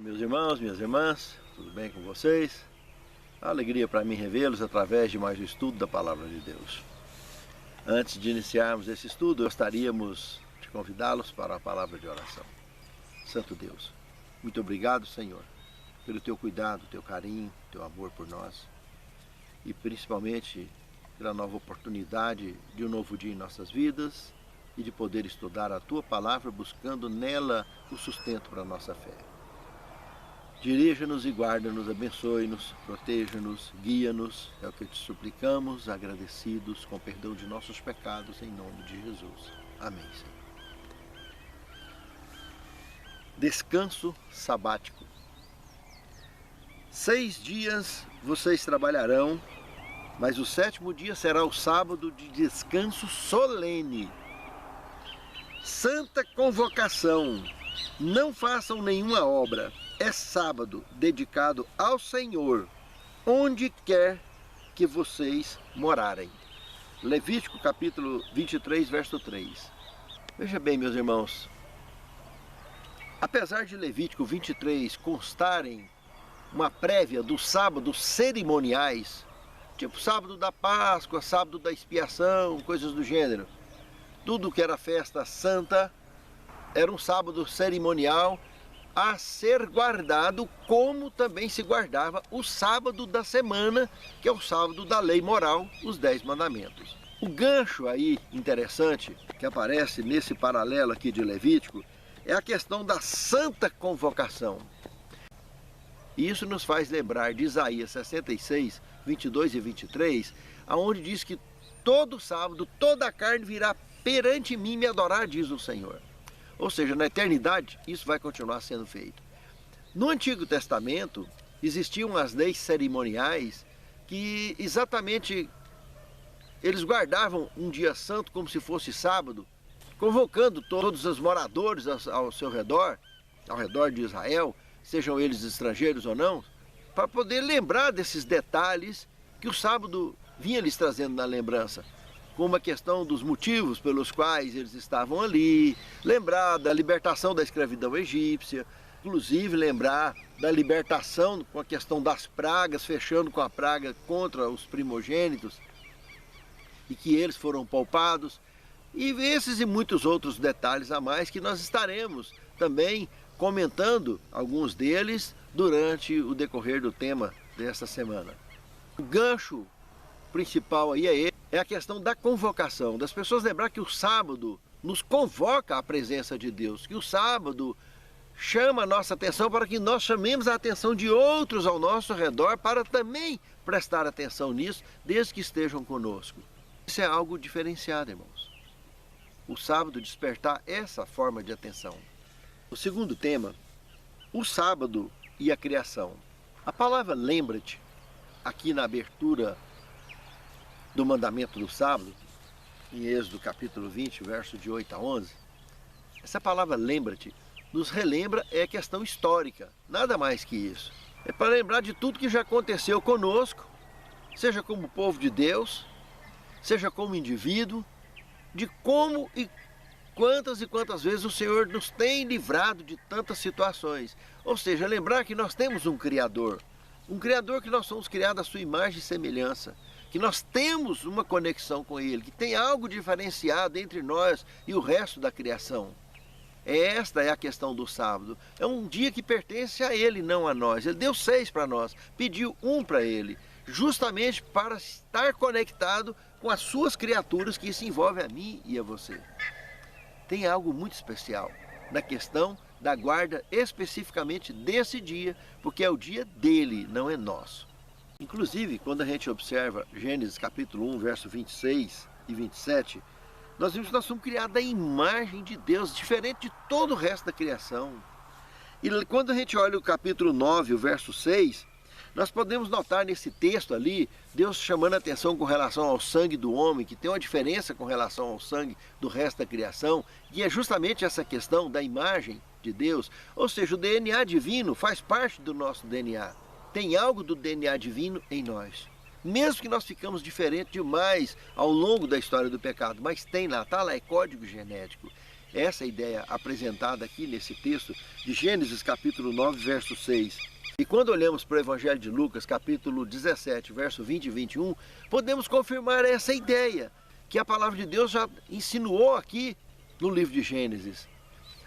Meus irmãos, minhas irmãs, tudo bem com vocês? A alegria para mim revê-los através de mais um estudo da Palavra de Deus. Antes de iniciarmos esse estudo, gostaríamos de convidá-los para a palavra de oração. Santo Deus, muito obrigado, Senhor, pelo Teu cuidado, Teu carinho, Teu amor por nós e principalmente pela nova oportunidade de um novo dia em nossas vidas e de poder estudar a Tua Palavra buscando nela o sustento para a nossa fé. Dirija-nos e guarda-nos, abençoe-nos, proteja-nos, guia-nos, é o que te suplicamos, agradecidos, com perdão de nossos pecados, em nome de Jesus. Amém, Senhor. Descanso sabático. 6 dias vocês trabalharão, mas o 7º dia será o sábado de descanso solene. Santa convocação, não façam nenhuma obra. É sábado dedicado ao Senhor, onde quer que vocês morarem. Levítico capítulo 23, verso 3. Veja bem, meus irmãos, apesar de Levítico 23 constarem uma prévia dos sábados cerimoniais, tipo sábado da Páscoa, sábado da expiação, coisas do gênero, tudo que era festa santa era um sábado cerimonial a ser guardado, como também se guardava o sábado da semana, que é o sábado da lei moral, os 10 mandamentos. O gancho aí interessante que aparece nesse paralelo aqui de Levítico é a questão da santa convocação. E isso nos faz lembrar de Isaías 66, 22 e 23, aonde diz que todo sábado, toda a carne virá perante mim me adorar, diz o Senhor. Ou seja, na eternidade, isso vai continuar sendo feito. No Antigo Testamento, existiam as leis cerimoniais que exatamente eles guardavam um dia santo como se fosse sábado, convocando todos os moradores ao seu redor, ao redor de Israel, sejam eles estrangeiros ou não, para poder lembrar desses detalhes que o sábado vinha lhes trazendo na lembrança, como a questão dos motivos pelos quais eles estavam ali, lembrar da libertação da escravidão egípcia, inclusive lembrar da libertação com a questão das pragas, fechando com a praga contra os primogênitos, e que eles foram poupados, e esses e muitos outros detalhes a mais que nós estaremos também comentando alguns deles durante o decorrer do tema desta semana. O gancho principal aí é a questão da convocação, das pessoas lembrar que o sábado nos convoca à presença de Deus, que o sábado chama a nossa atenção para que nós chamemos a atenção de outros ao nosso redor para também prestar atenção nisso, desde que estejam conosco. Isso é algo diferenciado, irmãos. O sábado despertar essa forma de atenção. O segundo tema, o sábado e a criação. A palavra lembra-te, aqui na abertura do mandamento do sábado, em Êxodo capítulo 20, verso de 8 a 11, essa palavra lembra-te, nos relembra é questão histórica, nada mais que isso. É para lembrar de tudo que já aconteceu conosco, seja como povo de Deus, seja como indivíduo, de como e quantas vezes o Senhor nos tem livrado de tantas situações. Ou seja, lembrar que nós temos um Criador que nós somos criados à sua imagem e semelhança, que nós temos uma conexão com Ele, que tem algo diferenciado entre nós e o resto da criação. Esta é a questão do sábado. É um dia que pertence a Ele, não a nós. Ele deu 6 para nós, pediu 1 para Ele, justamente para estar conectado com as suas criaturas, que isso envolve a mim e a você. Tem algo muito especial na questão da guarda especificamente desse dia, porque é o dia dele, não é nosso. Inclusive, quando a gente observa Gênesis capítulo 1, verso 26 e 27, nós vimos que nós somos criados à imagem de Deus, diferente de todo o resto da criação. E quando a gente olha o capítulo 9, o verso 6, nós podemos notar nesse texto ali, Deus chamando a atenção com relação ao sangue do homem, que tem uma diferença com relação ao sangue do resto da criação, e é justamente essa questão da imagem de Deus. Ou seja, o DNA divino faz parte do nosso DNA. Tem algo do DNA divino em nós. Mesmo que nós ficamos diferentes demais ao longo da história do pecado, mas tem lá, está lá, é código genético. Essa é a ideia apresentada aqui nesse texto de Gênesis capítulo 9, verso 6. E quando olhamos para o Evangelho de Lucas, capítulo 17, verso 20 e 21, podemos confirmar essa ideia que a palavra de Deus já insinuou aqui no livro de Gênesis.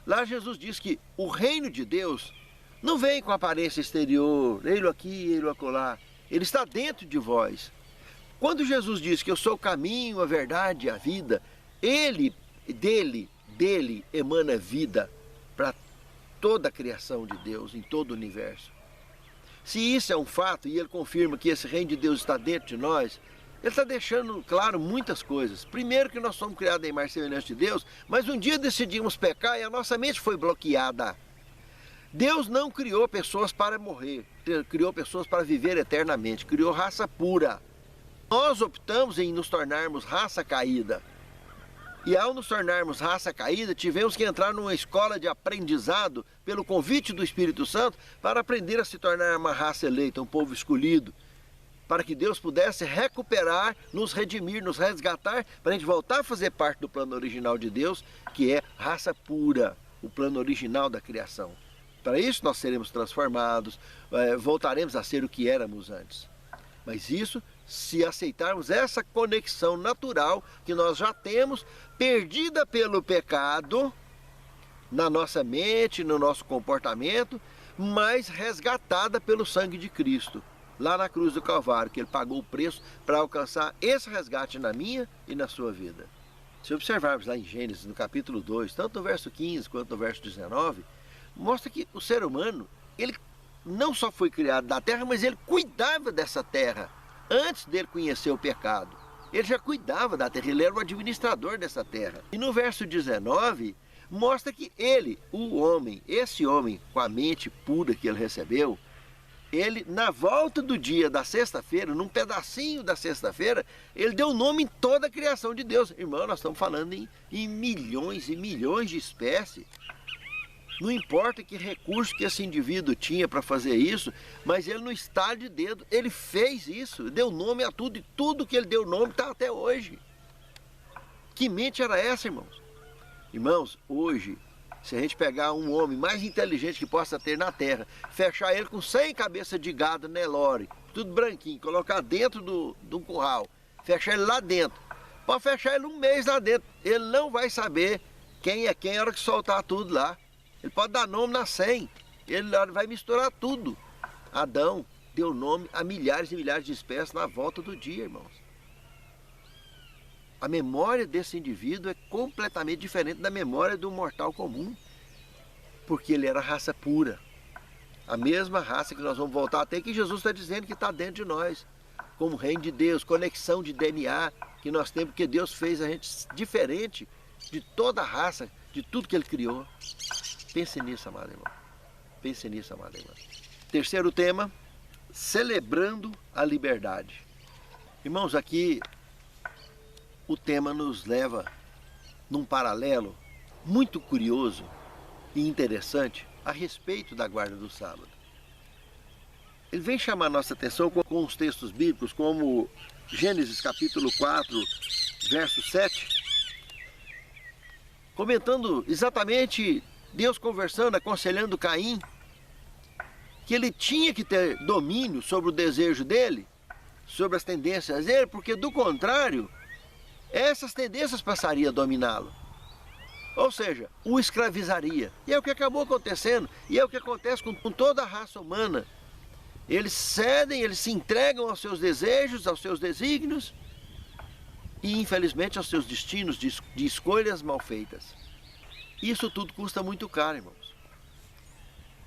Lá Jesus diz que o reino de Deus não vem com aparência exterior, ei-lo aqui, ei-lo acolá. Ele está dentro de vós. Quando Jesus diz que eu sou o caminho, a verdade e a vida, dele emana vida para toda a criação de Deus, em todo o universo. Se isso é um fato e ele confirma que esse reino de Deus está dentro de nós, ele está deixando claro muitas coisas. Primeiro que nós somos criados em imagem e semelhança de Deus, mas um dia decidimos pecar e a nossa mente foi bloqueada. Deus não criou pessoas para morrer, criou pessoas para viver eternamente, criou raça pura. Nós optamos em nos tornarmos raça caída. E ao nos tornarmos raça caída, tivemos que entrar numa escola de aprendizado pelo convite do Espírito Santo para aprender a se tornar uma raça eleita, um povo escolhido, para que Deus pudesse recuperar, nos redimir, nos resgatar, para a gente voltar a fazer parte do plano original de Deus, que é raça pura, o plano original da criação. Para isso nós seremos transformados, voltaremos a ser o que éramos antes. Mas isso se aceitarmos essa conexão natural que nós já temos, perdida pelo pecado, na nossa mente, no nosso comportamento, mas resgatada pelo sangue de Cristo, lá na cruz do Calvário, que Ele pagou o preço para alcançar esse resgate na minha e na sua vida. Se observarmos lá em Gênesis, no capítulo 2, tanto no verso 15 quanto no verso 19, mostra que o ser humano, ele não só foi criado da terra, mas ele cuidava dessa terra. Antes dele conhecer o pecado, ele já cuidava da terra, ele era o administrador dessa terra. E no verso 19, mostra que ele, o homem, esse homem com a mente pura que ele recebeu, ele, na volta do dia da sexta-feira, num pedacinho da sexta-feira, ele deu nome em toda a criação de Deus. Irmão, nós estamos falando em milhões e milhões de espécies. Não importa que recurso que esse indivíduo tinha para fazer isso, mas ele no estalo de dedo, ele fez isso, deu nome a tudo, e tudo que ele deu nome está até hoje. Que mente era essa, irmãos? Irmãos, hoje, se a gente pegar um homem mais inteligente que possa ter na terra, fechar ele com 100 cabeças de gado Nelore, tudo branquinho, colocar dentro do curral, fechar ele lá dentro, pode fechar ele um mês lá dentro, ele não vai saber quem é quem na hora que soltar tudo lá. Ele pode dar nome na 100, ele vai misturar tudo. Adão deu nome a milhares e milhares de espécies na volta do dia, irmãos. A memória desse indivíduo é completamente diferente da memória do mortal comum, porque ele era raça pura. A mesma raça que nós vamos voltar a ter, que Jesus está dizendo que está dentro de nós, como reino de Deus, conexão de DNA que nós temos, porque Deus fez a gente diferente de toda a raça, de tudo que Ele criou. Pense nisso, amado irmão. Pense nisso, amado irmão. Terceiro tema, celebrando a liberdade. Irmãos, aqui o tema nos leva num paralelo muito curioso e interessante a respeito da guarda do sábado. Ele vem chamar nossa atenção com os textos bíblicos como Gênesis capítulo 4, verso 7, comentando exatamente Deus conversando, aconselhando Caim, que ele tinha que ter domínio sobre o desejo dele, sobre as tendências dele, porque do contrário, essas tendências passariam a dominá-lo. Ou seja, o escravizaria. E é o que acabou acontecendo, e é o que acontece com toda a raça humana. Eles cedem, eles se entregam aos seus desejos, aos seus desígnios, e infelizmente aos seus destinos de escolhas mal feitas. Isso tudo custa muito caro, irmãos.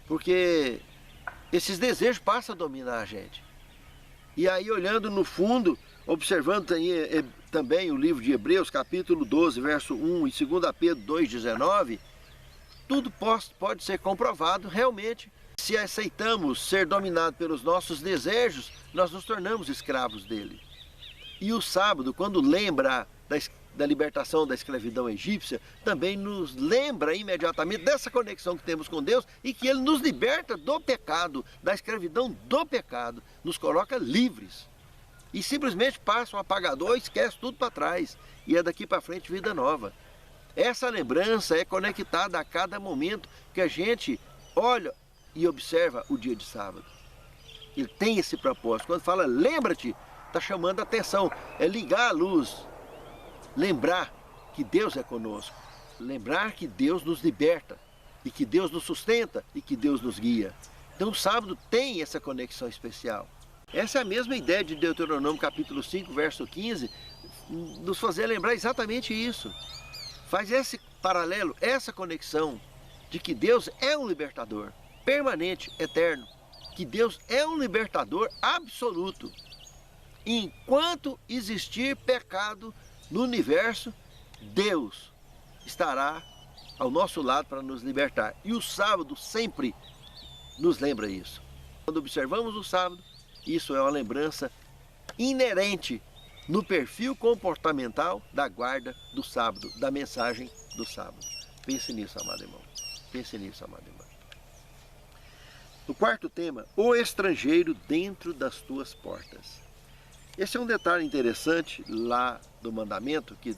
Porque esses desejos passam a dominar a gente. E aí, olhando no fundo, observando também o livro de Hebreus, capítulo 12, verso 1, e 2 Pedro 2,19, tudo pode ser comprovado realmente. Se aceitamos ser dominados pelos nossos desejos, nós nos tornamos escravos dele. E o sábado, quando lembra da libertação da escravidão egípcia, também nos lembra imediatamente dessa conexão que temos com Deus e que Ele nos liberta do pecado, da escravidão do pecado, nos coloca livres. E simplesmente passa um apagador, esquece tudo para trás e é daqui para frente vida nova. Essa lembrança é conectada a cada momento que a gente olha e observa o dia de sábado. Ele tem esse propósito. Quando fala lembra-te, está chamando a atenção, é ligar a luz. Lembrar que Deus é conosco, lembrar que Deus nos liberta, e que Deus nos sustenta, e que Deus nos guia. Então o sábado tem essa conexão especial. Essa é a mesma ideia de Deuteronômio capítulo 5, verso 15, nos fazer lembrar exatamente isso. Faz esse paralelo, essa conexão de que Deus é um libertador, permanente, eterno, que Deus é um libertador absoluto. Enquanto existir pecado no universo, Deus estará ao nosso lado para nos libertar. E o sábado sempre nos lembra isso. Quando observamos o sábado, isso é uma lembrança inerente no perfil comportamental da guarda do sábado, da mensagem do sábado. Pense nisso, amado irmão. Pense nisso, amado irmão. O quarto tema, o estrangeiro dentro das tuas portas. Esse é um detalhe interessante lá do mandamento, que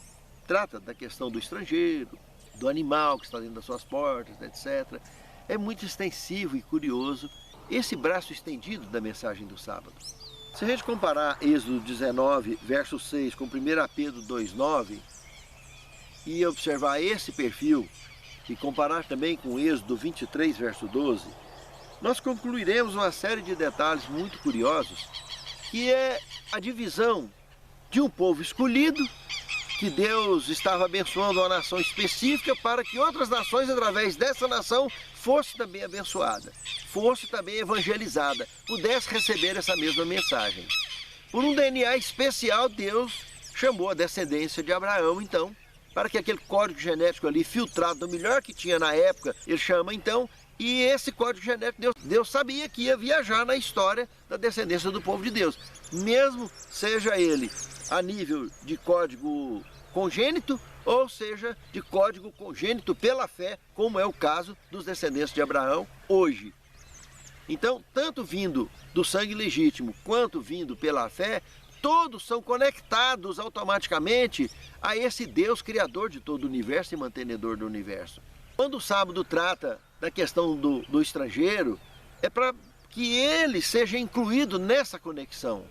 trata da questão do estrangeiro, do animal que está dentro das suas portas, etc. É muito extensivo e curioso esse braço estendido da mensagem do sábado. Se a gente comparar Êxodo 19, verso 6, com 1 Pedro 2,9, e observar esse perfil, e comparar também com Êxodo 23, verso 12, nós concluiremos uma série de detalhes muito curiosos, que é a divisão de um povo escolhido, que Deus estava abençoando uma nação específica para que outras nações, através dessa nação, fosse também abençoada, fosse também evangelizada, pudesse receber essa mesma mensagem. Por um DNA especial, Deus chamou a descendência de Abraão, então, para que aquele código genético ali, filtrado do melhor que tinha na época, ele chama então, e esse código genético, Deus sabia que ia viajar na história da descendência do povo de Deus, mesmo seja ele a nível de código congênito, ou seja, de código congênito pela fé, como é o caso dos descendentes de Abraão hoje. Então, tanto vindo do sangue legítimo, quanto vindo pela fé, todos são conectados automaticamente a esse Deus criador de todo o universo e mantenedor do universo. Quando o sábado trata da questão do estrangeiro, é para que ele seja incluído nessa conexão.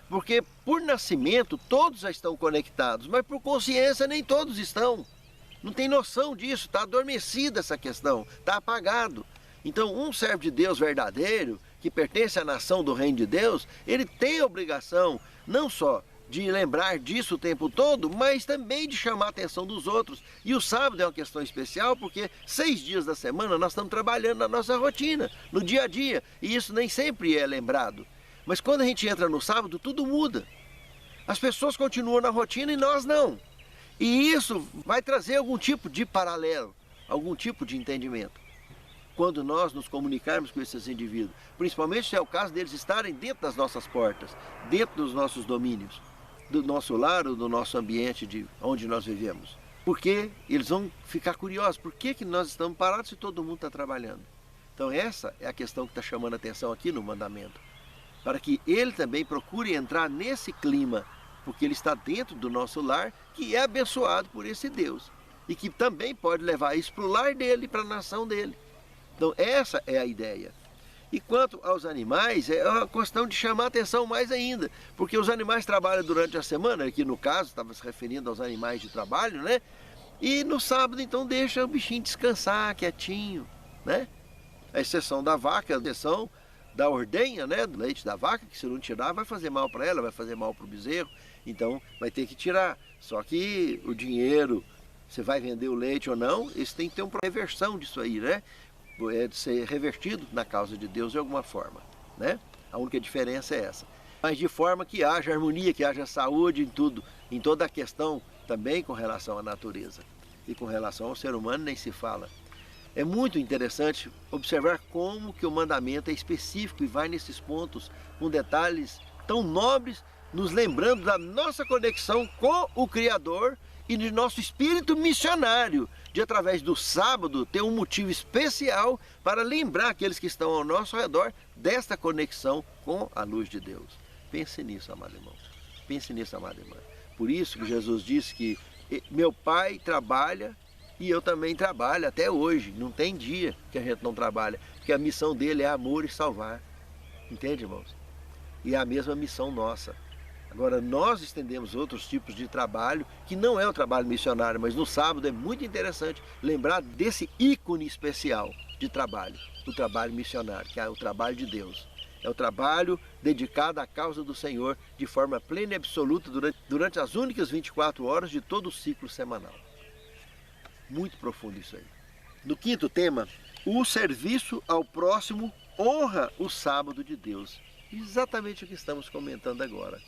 Porque por nascimento todos já estão conectados, mas por consciência nem todos estão. Não tem noção disso, está adormecida essa questão, está apagado. Então um servo de Deus verdadeiro, que pertence à nação do reino de Deus, ele tem a obrigação não só de lembrar disso o tempo todo, mas também de chamar a atenção dos outros. E o sábado é uma questão especial porque 6 dias da semana nós estamos trabalhando na nossa rotina, no dia a dia, e isso nem sempre é lembrado. Mas quando a gente entra no sábado, tudo muda. As pessoas continuam na rotina e nós não. E isso vai trazer algum tipo de paralelo, algum tipo de entendimento, quando nós nos comunicarmos com esses indivíduos. Principalmente se é o caso deles estarem dentro das nossas portas, dentro dos nossos domínios, do nosso lar ou do nosso ambiente de onde nós vivemos. Porque eles vão ficar curiosos, por que nós estamos parados se todo mundo está trabalhando? Então essa é a questão que está chamando a atenção aqui no mandamento. Para que ele também procure entrar nesse clima, porque ele está dentro do nosso lar, que é abençoado por esse Deus. E que também pode levar isso para o lar dele, para a nação dele. Então essa é a ideia. E quanto aos animais, é uma questão de chamar a atenção mais ainda, porque os animais trabalham durante a semana, aqui no caso estava se referindo aos animais de trabalho, né? E no sábado então deixa o bichinho descansar, quietinho, né? A exceção da vaca, a exceção da ordenha, né? Do leite da vaca, que se não tirar vai fazer mal para ela, vai fazer mal para o bezerro, então vai ter que tirar. Só que o dinheiro, você vai vender o leite ou não, isso tem que ter uma reversão disso aí, né? É de ser revertido na causa de Deus de alguma forma, né? A única diferença é essa. mas de forma que haja harmonia, que haja saúde em tudo, em toda a questão também com relação à natureza. E com relação ao ser humano nem se fala. É muito interessante observar como que o mandamento é específico e vai nesses pontos com detalhes tão nobres, nos lembrando da nossa conexão com o Criador e de nosso espírito missionário, de através do sábado ter um motivo especial para lembrar aqueles que estão ao nosso redor desta conexão com a luz de Deus. Pense nisso, amado irmão. Pense nisso, amada irmã. Por isso que Jesus disse que meu Pai trabalha e eu também trabalho até hoje. Não tem dia que a gente não trabalha, porque a missão dele é amor e salvar. Entende, irmãos? E é a mesma missão nossa. Agora, nós estendemos outros tipos de trabalho, que não é o trabalho missionário, mas no sábado é muito interessante lembrar desse ícone especial de trabalho, o trabalho missionário, que é o trabalho de Deus. É o trabalho dedicado à causa do Senhor de forma plena e absoluta durante as únicas 24 horas de todo o ciclo semanal. Muito profundo isso aí. No quinto tema, o serviço ao próximo honra o sábado de Deus. Exatamente o que estamos comentando agora.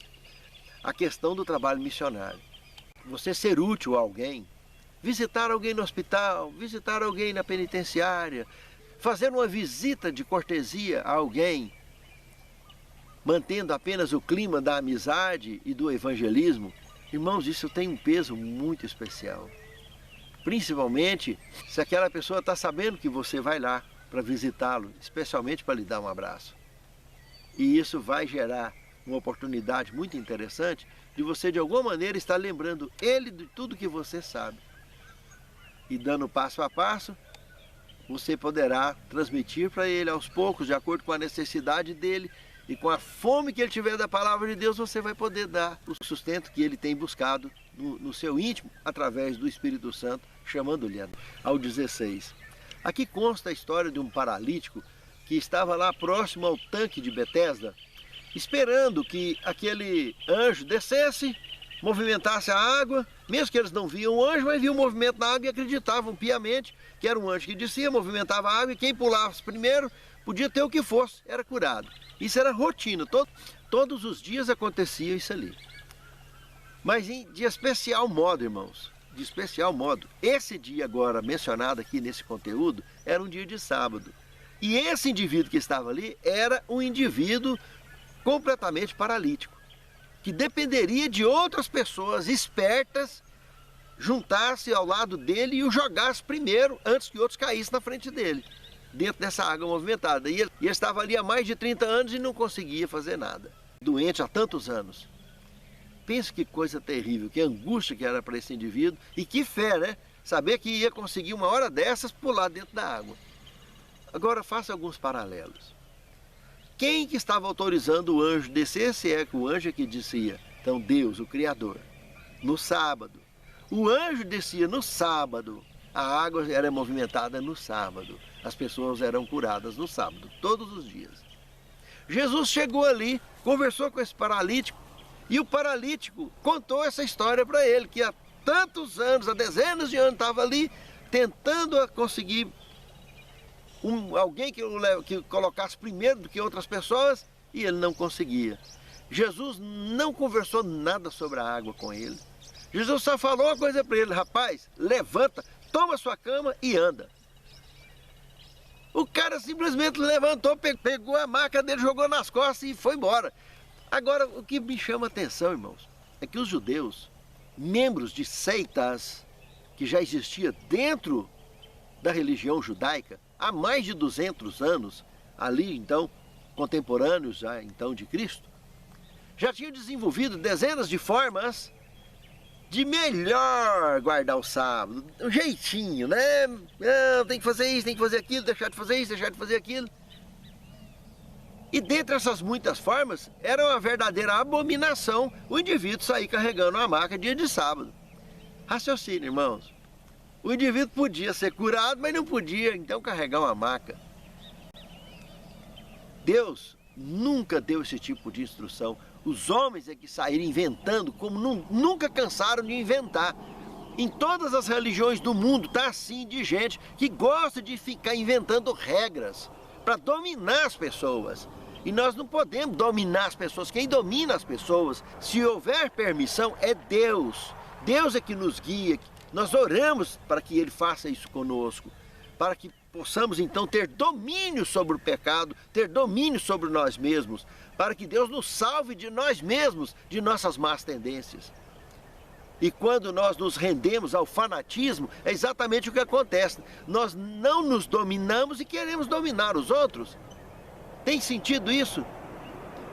A questão do trabalho missionário. Você ser útil a alguém, visitar alguém no hospital, visitar alguém na penitenciária, fazer uma visita de cortesia a alguém, mantendo apenas o clima da amizade e do evangelismo, irmãos, isso tem um peso muito especial. Principalmente se aquela pessoa está sabendo que você vai lá para visitá-lo, especialmente para lhe dar um abraço. E isso vai gerar uma oportunidade muito interessante de você de alguma maneira estar lembrando ele de tudo que você sabe. E dando passo a passo, você poderá transmitir para ele aos poucos, de acordo com a necessidade dele e com a fome que ele tiver da palavra de Deus, você vai poder dar o sustento que ele tem buscado no seu íntimo, através do Espírito Santo, chamando-lhe ao 16. Aqui consta a história de um paralítico que estava lá próximo ao tanque de Betesda, esperando que aquele anjo descesse, movimentasse a água, mesmo que eles não viam o anjo, mas viam o movimento da água e acreditavam piamente que era um anjo que descia, movimentava a água e quem pulasse primeiro podia ter o que fosse, era curado. Isso era rotina, todos os dias acontecia isso ali. Mas de especial modo, irmãos, de especial modo, esse dia agora mencionado aqui nesse conteúdo era um dia de sábado. E esse indivíduo que estava ali era um indivíduo completamente paralítico, que dependeria de outras pessoas espertas juntar-se ao lado dele e o jogasse primeiro, antes que outros caíssem na frente dele, dentro dessa água movimentada. E ele estava ali há mais de 30 anos e não conseguia fazer nada, doente há tantos anos. Pense que coisa terrível, que angústia que era para esse indivíduo e que fé, né? Saber que ia conseguir uma hora dessas pular dentro da água. Agora faça alguns paralelos. Quem que estava autorizando o anjo descer? Se é que o anjo que descia. Então Deus, o Criador, no sábado. O anjo descia no sábado, a água era movimentada no sábado, as pessoas eram curadas no sábado, todos os dias. Jesus chegou ali, conversou com esse paralítico, e o paralítico contou essa história para ele, que há tantos anos, há dezenas de anos, estava ali tentando conseguir alguém que colocasse primeiro do que outras pessoas, e ele não conseguia. Jesus não conversou nada sobre a água com ele. Jesus só falou uma coisa para ele: rapaz, levanta, toma sua cama e anda. O cara simplesmente levantou, pegou a maca dele, jogou nas costas e foi embora. Agora, o que me chama a atenção, irmãos, é que os judeus, membros de seitas que já existia dentro da religião judaica há mais de 200 anos, ali então, contemporâneos já então de Cristo, já tinham desenvolvido dezenas de formas de melhor guardar o sábado, um jeitinho, né? Não, tem que fazer isso, tem que fazer aquilo, deixar de fazer isso, deixar de fazer aquilo. E dentre essas muitas formas, era uma verdadeira abominação o indivíduo sair carregando uma maca dia de sábado. Raciocínio, irmãos. O indivíduo podia ser curado, mas não podia então carregar uma maca. Deus nunca deu esse tipo de instrução. Os homens é que saíram inventando como nunca cansaram de inventar. Em todas as religiões do mundo está assim de gente que gosta de ficar inventando regras para dominar as pessoas. E nós não podemos dominar as pessoas. Quem domina as pessoas, se houver permissão, é Deus. Deus é que nos guia. Nós oramos para que Ele faça isso conosco, para que possamos então ter domínio sobre o pecado, ter domínio sobre nós mesmos, para que Deus nos salve de nós mesmos, de nossas más tendências. E quando nós nos rendemos ao fanatismo, é exatamente o que acontece. Nós não nos dominamos e queremos dominar os outros. Tem sentido isso?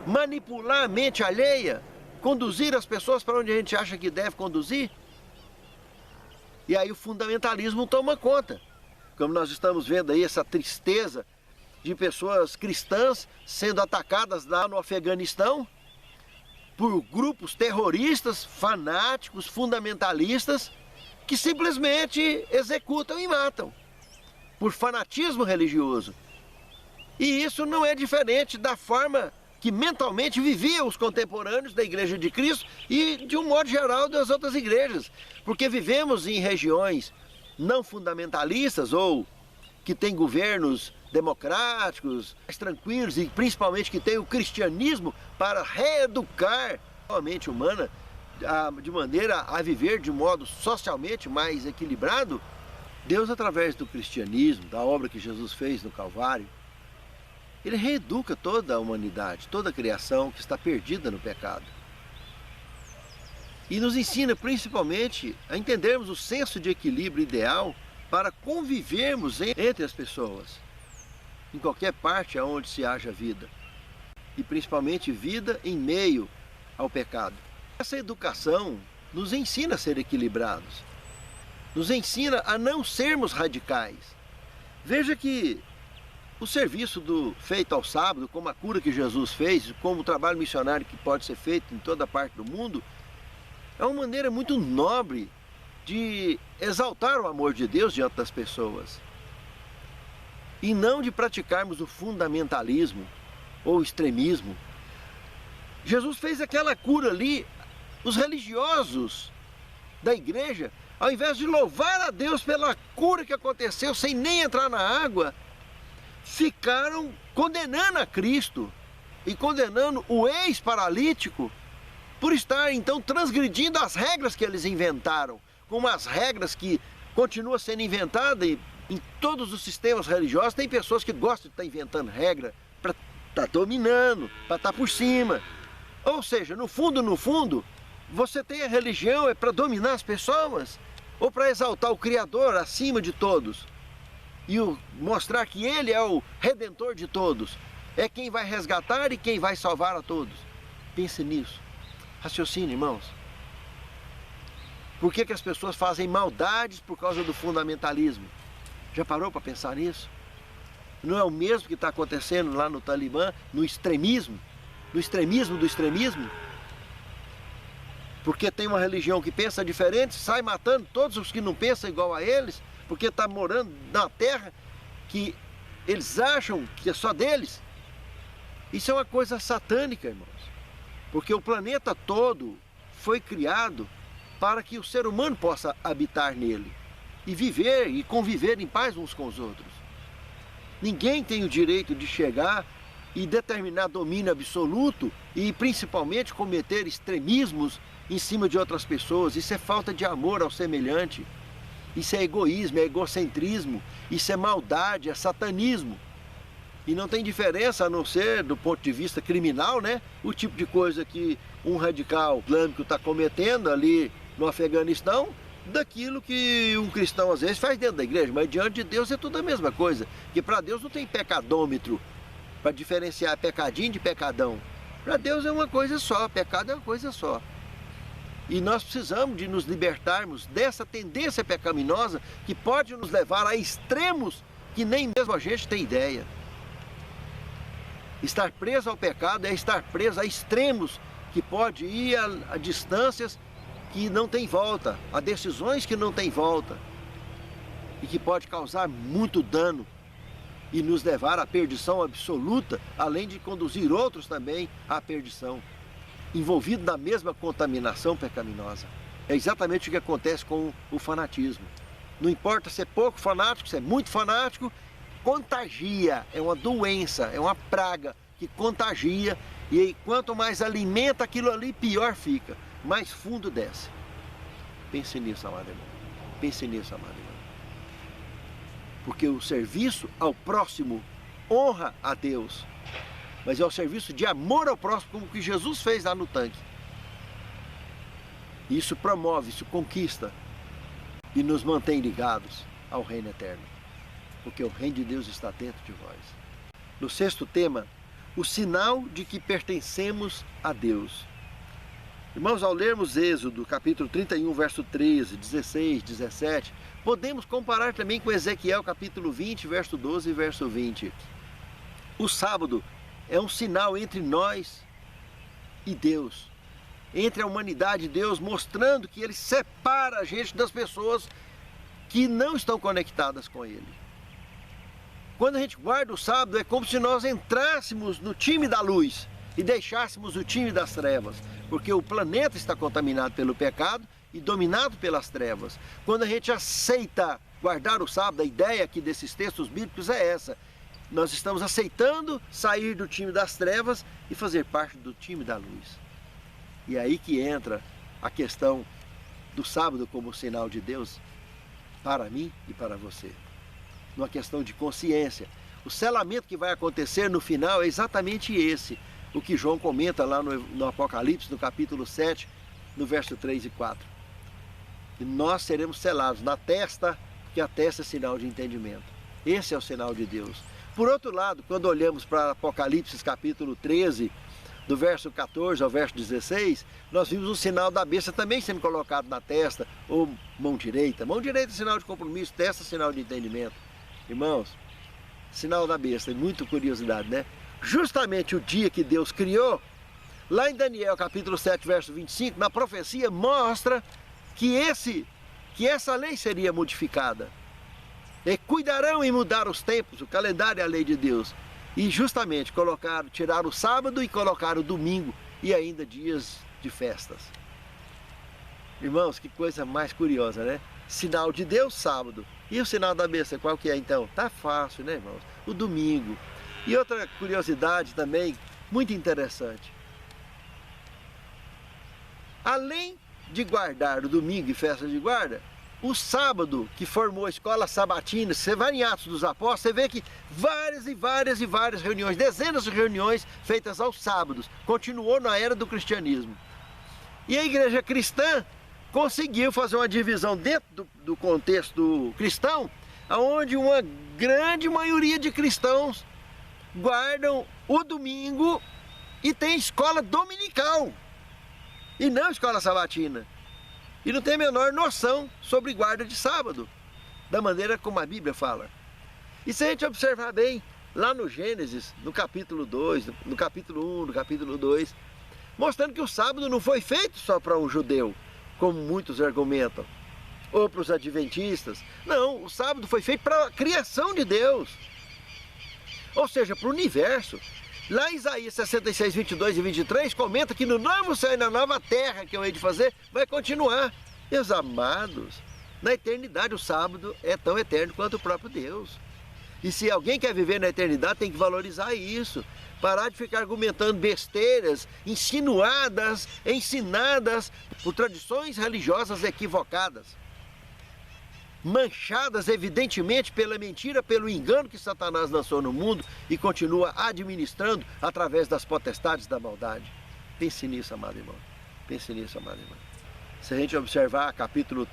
Manipular a mente alheia, conduzir as pessoas para onde a gente acha que deve conduzir. E aí o fundamentalismo toma conta. Como nós estamos vendo aí essa tristeza de pessoas cristãs sendo atacadas lá no Afeganistão por grupos terroristas, fanáticos, fundamentalistas, que simplesmente executam e matam por fanatismo religioso. E isso não é diferente da forma que mentalmente viviam os contemporâneos da Igreja de Cristo e, de um modo geral, das outras igrejas. Porque vivemos em regiões não fundamentalistas ou que têm governos democráticos, mais tranquilos e principalmente que têm o cristianismo para reeducar a mente humana de maneira a viver de modo socialmente mais equilibrado. Deus, através do cristianismo, da obra que Jesus fez no Calvário, Ele reeduca toda a humanidade, toda a criação que está perdida no pecado. E nos ensina principalmente a entendermos o senso de equilíbrio ideal para convivermos entre as pessoas, em qualquer parte aonde se haja vida, e principalmente vida em meio ao pecado. Essa educação nos ensina a ser equilibrados, nos ensina a não sermos radicais. Veja que o serviço feito ao sábado, como a cura que Jesus fez, como o trabalho missionário que pode ser feito em toda parte do mundo, é uma maneira muito nobre de exaltar o amor de Deus diante das pessoas. E não de praticarmos o fundamentalismo ou o extremismo. Jesus fez aquela cura ali, os religiosos da igreja, ao invés de louvar a Deus pela cura que aconteceu sem nem entrar na água, ficaram condenando a Cristo e condenando o ex-paralítico por estar então transgredindo as regras que eles inventaram, como as regras que continuam sendo inventadas em todos os sistemas religiosos. Tem pessoas que gostam de estar inventando regra para estar dominando, para estar por cima. Ou seja, no fundo, você tem a religião é para dominar as pessoas ou para exaltar o Criador acima de todos e mostrar que Ele é o Redentor de todos, é quem vai resgatar e quem vai salvar a todos. Pense nisso, raciocine, irmãos. Por que as pessoas fazem maldades por causa do fundamentalismo? Já parou para pensar nisso? Não é o mesmo que está acontecendo lá no Talibã, no extremismo do extremismo? Porque tem uma religião que pensa diferente, sai matando todos os que não pensam igual a eles, porque está morando na terra que eles acham que é só deles. Isso é uma coisa satânica, irmãos. Porque o planeta todo foi criado para que o ser humano possa habitar nele e viver e conviver em paz uns com os outros. Ninguém tem o direito de chegar e determinar domínio absoluto e principalmente cometer extremismos em cima de outras pessoas. Isso é falta de amor ao semelhante. Isso é egoísmo, é egocentrismo, isso é maldade, é satanismo. E não tem diferença a não ser do ponto de vista criminal, né? O tipo de coisa que um radical islâmico está cometendo ali no Afeganistão, daquilo que um cristão às vezes faz dentro da igreja, mas diante de Deus é tudo a mesma coisa. Porque para Deus não tem pecadômetro para diferenciar pecadinho de pecadão. Para Deus é uma coisa só, pecado é uma coisa só. E nós precisamos de nos libertarmos dessa tendência pecaminosa que pode nos levar a extremos que nem mesmo a gente tem ideia. Estar preso ao pecado é estar preso a extremos que pode ir a distâncias que não tem volta, a decisões que não tem volta e que pode causar muito dano e nos levar à perdição absoluta, além de conduzir outros também à perdição, envolvido na mesma contaminação pecaminosa. É exatamente o que acontece com o fanatismo. Não importa se é pouco fanático, se é muito fanático, contagia, é uma doença, é uma praga que contagia, e aí, quanto mais alimenta aquilo ali, pior fica, mais fundo desce. Pense nisso, amado irmão. Pense nisso, amado irmão. Porque o serviço ao próximo honra a Deus, mas é o serviço de amor ao próximo, como que Jesus fez lá no tanque. Isso promove, isso conquista e nos mantém ligados ao reino eterno, porque o reino de Deus está dentro de vós. No sexto tema, o sinal de que pertencemos a Deus. Irmãos, ao lermos Êxodo, capítulo 31, verso 13, 16, 17, podemos comparar também com Ezequiel, capítulo 20, verso 12 e verso 20. O sábado é um sinal entre nós e Deus, entre a humanidade e Deus, mostrando que Ele separa a gente das pessoas que não estão conectadas com Ele. Quando a gente guarda o sábado, é como se nós entrássemos no time da luz e deixássemos o time das trevas, porque o planeta está contaminado pelo pecado e dominado pelas trevas. Quando a gente aceita guardar o sábado, a ideia aqui desses textos bíblicos é essa: nós estamos aceitando sair do time das trevas e fazer parte do time da luz. E é aí que entra a questão do sábado como sinal de Deus para mim e para você. Numa questão de consciência. O selamento que vai acontecer no final é exatamente esse, o que João comenta lá no Apocalipse, no capítulo 7, no verso 3 e 4. E nós seremos selados na testa, porque a testa é sinal de entendimento. Esse é o sinal de Deus. Por outro lado, quando olhamos para Apocalipse capítulo 13, do verso 14 ao verso 16, nós vimos o sinal da besta também sendo colocado na testa, ou mão direita. Mão direita é sinal de compromisso, testa é sinal de entendimento. Irmãos, sinal da besta, muita curiosidade, né? Justamente o dia que Deus criou, lá em Daniel capítulo 7, verso 25, na profecia mostra que essa lei seria modificada. E cuidarão em mudar os tempos, o calendário é a lei de Deus. E justamente tiraram o sábado e colocaram o domingo e ainda dias de festas. Irmãos, que coisa mais curiosa, né? Sinal de Deus, sábado. E o sinal da besta, qual que é então? Tá fácil, né, irmãos? O domingo. E outra curiosidade também, muito interessante. Além de guardar o domingo e festa de guarda, o sábado que formou a escola sabatina, você vai em Atos dos Apóstolos, você vê que várias reuniões, dezenas de reuniões feitas aos sábados, continuou na era do cristianismo. E a igreja cristã conseguiu fazer uma divisão dentro do contexto cristão, onde uma grande maioria de cristãos guardam o domingo e tem escola dominical, e não escola sabatina. E não tem a menor noção sobre guarda de sábado, da maneira como a Bíblia fala. E se a gente observar bem, lá no Gênesis, no capítulo 2, no capítulo 1, no capítulo 2, mostrando que o sábado não foi feito só para um judeu, como muitos argumentam, ou para os adventistas. Não, o sábado foi feito para a criação de Deus, ou seja, para o universo. Lá em Isaías 66, 22 e 23, comenta que no novo céu e na nova terra que eu hei de fazer, vai continuar. Meus amados, na eternidade o sábado é tão eterno quanto o próprio Deus. E se alguém quer viver na eternidade, tem que valorizar isso. Parar de ficar argumentando besteiras, insinuadas, ensinadas por tradições religiosas equivocadas, manchadas evidentemente pela mentira, pelo engano que Satanás lançou no mundo e continua administrando através das potestades da maldade. Pense nisso, amado irmão. Pense nisso, amado irmão. Se a gente observar capítulo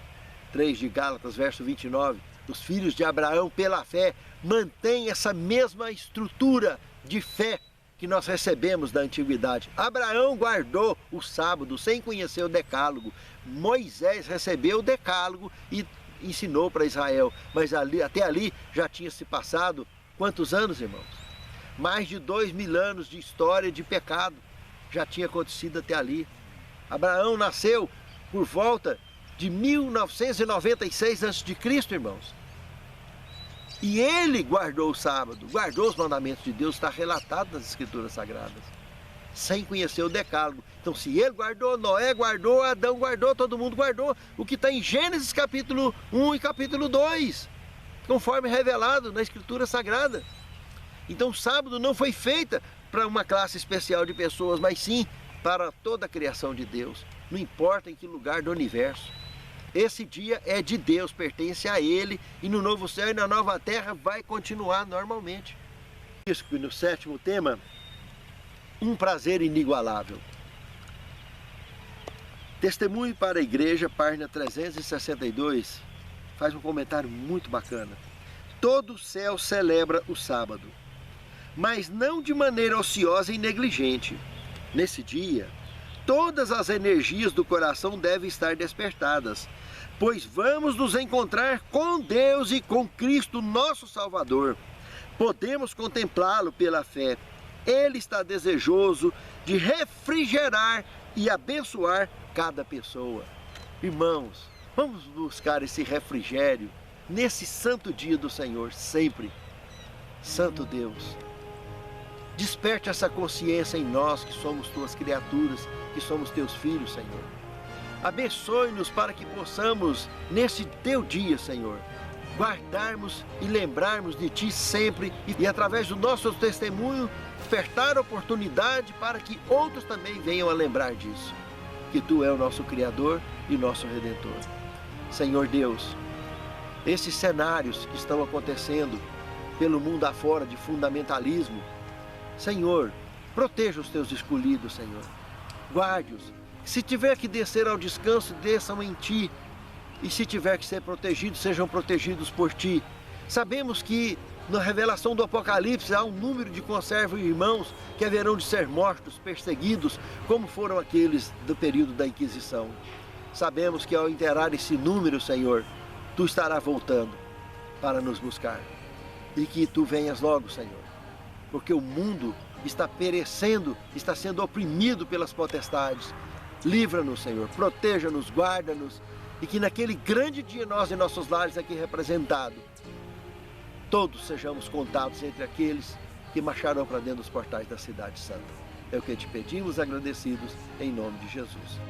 3 de Gálatas, verso 29, os filhos de Abraão, pela fé, mantêm essa mesma estrutura de fé que nós recebemos da antiguidade. Abraão guardou o sábado sem conhecer o decálogo. Moisés recebeu o decálogo e ensinou para Israel, mas até ali já tinha se passado quantos anos, irmãos? Mais de 2000 anos de história de pecado já tinha acontecido até ali. Abraão nasceu por volta de 1996 a.C., irmãos. E ele guardou o sábado, guardou os mandamentos de Deus, está relatado nas Escrituras Sagradas, sem conhecer o decálogo. Então, se ele guardou, Noé guardou, Adão guardou, todo mundo guardou, o que está em Gênesis capítulo 1 e capítulo 2, conforme revelado na Escritura Sagrada. Então, o sábado não foi feita para uma classe especial de pessoas, mas sim para toda a criação de Deus, não importa em que lugar do universo. Esse dia é de Deus, pertence a Ele, e no novo céu e na nova terra vai continuar normalmente. Isso que no sétimo tema, um prazer inigualável. Testemunho para a Igreja, página 362, faz um comentário muito bacana. Todo o céu celebra o sábado, mas não de maneira ociosa e negligente. Nesse dia, todas as energias do coração devem estar despertadas, pois vamos nos encontrar com Deus e com Cristo, nosso Salvador. Podemos contemplá-lo pela fé. Ele está desejoso de refrigerar e abençoar cada pessoa. Irmãos, vamos buscar esse refrigério nesse santo dia do Senhor, sempre. Santo Deus, desperte essa consciência em nós que somos tuas criaturas, que somos teus filhos, Senhor. Abençoe-nos para que possamos, nesse teu dia, Senhor, guardarmos e lembrarmos de ti sempre e através do nosso testemunho, despertar a oportunidade para que outros também venham a lembrar disso, que tu é o nosso Criador e nosso Redentor. Senhor Deus, esses cenários que estão acontecendo pelo mundo afora de fundamentalismo, Senhor, proteja os teus escolhidos, Senhor. Guarde-os. Se tiver que descer ao descanso, desçam em ti. E se tiver que ser protegidos, sejam protegidos por ti. Sabemos que na revelação do Apocalipse há um número de conservos irmãos que haverão de ser mortos, perseguidos, como foram aqueles do período da Inquisição. Sabemos que ao enterrar esse número, Senhor, tu estarás voltando para nos buscar. E que tu venhas logo, Senhor, porque o mundo está perecendo, está sendo oprimido pelas potestades. Livra-nos, Senhor, proteja-nos, guarda-nos, e que naquele grande dia nós e nossos lares aqui representados, todos sejamos contados entre aqueles que marcharão para dentro dos portais da cidade santa. É o que te pedimos, agradecidos, em nome de Jesus.